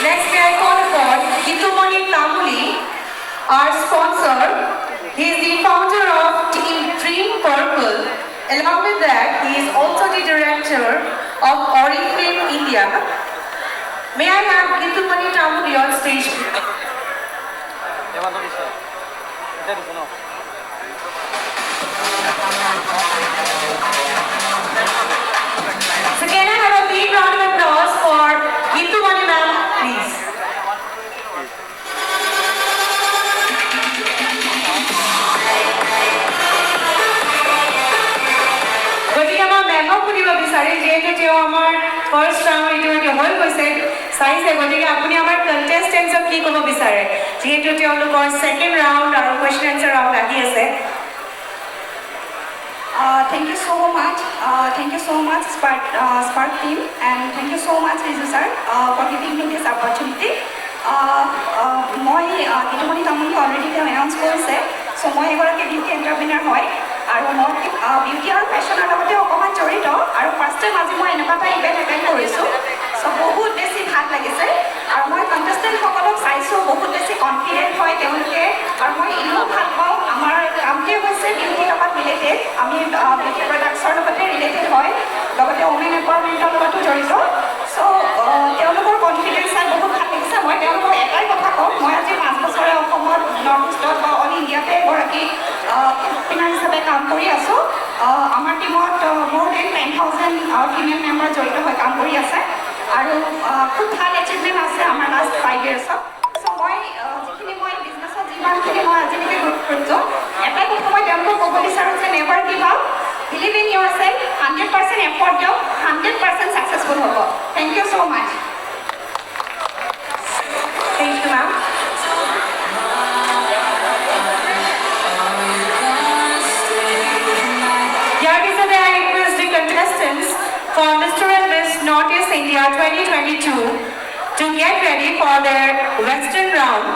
Next, may I call upon Gitumani Tamuli, our sponsor. He is the founder of Team Dream Purple. Along with that, he is also the director of Oriflame India. May I have Gitumani Tamuli on stage? So can I have a big round of applause for Gitumani ma'am, please? গতিকে আমাৰ মেমক সুধিব বিচাৰি যিহেতু তেওঁ আমাৰ first round ইতিমধ্যে হৈ গৈছে চাইছে গতিকে আপুনি আমাৰ কণ্টেষ্টেণ্টছক কি ক'ব বিচাৰে যিহেতু তেওঁলোকৰ ছেকেণ্ড ৰাউণ্ড আৰু কুৱেশ্যন এনচাৰ ৰাউণ্ড আহি আছে Thank you so much. Thank you so much, Spark team, and thank you so much, Rizu sir, for giving me this opportunity. মই Gitumani Tamuli already announce কৰিছে, so মই এগৰাকী beauty এণ্টাৰপ্ৰেনাৰ হয় আৰু মই beauty আৰু ফেশ্বনৰ লগতে অকণমান জড়িত আৰু ফাৰ্ষ্ট টাইম আজি মই এনেকুৱা এটা ইভেণ্ট এটেণ্ড কৰিছোঁ চ' বহুত বেছি ভাল লাগিছে আৰু মই কণ্টেষ্টেণ্টসকলক চাইছোঁ বহুত বেছি কনফিডেণ্ট হয় তেওঁলোকে আৰু মই এনেও ভাল পাওঁ আমাৰ কামটোৱে হৈছে বিউটিৰ লগত ৰিলেটেড আমি বিউটি প্ৰডাক্টছৰ লগতে ৰিলেটেড হয় লগতে ওমেন এম্পাৱাৰমেণ্টৰ লগতো জড়িত চ' তেওঁলোকৰ কনফিডেঞ্চ চাই বহুত ভাল লাগিছে মই তেওঁলোকক এটাই কথা কওঁ মই আজি 5 বছৰে অসমত নৰ্থ ইষ্টত বা অল ইণ্ডিয়াতে এগৰাকী এণ্টাৰপ্ৰেনাৰ হিচাপে কাম কৰি আছোঁ আমাৰ টিমত মোৰ দেন 10,000 ফিমেল মেম্বাৰ জড়িত হৈ কাম কৰি আছে আৰু খুব ভাল এচিভমেণ্ট আছে আমাৰ লাষ্ট 5 yearsত চ' মই যিখিনি মই বিজনেছত যিমানখিনি মই আজিলৈকে গ্ৰোথ কৰিছোঁ এটাই কথা মই তেওঁলোকক ক'ব বিচাৰোঁ যে never give up believe in ইয়ৰ চেল্ফ 100% এফৰ্ট দিয়ক 100% ছাকচেছফুল হ'ব thank you so' much Thank you, ma'am. I request the contestants for Mr. and Miss Northeast India 2022 to get ready for their Western round.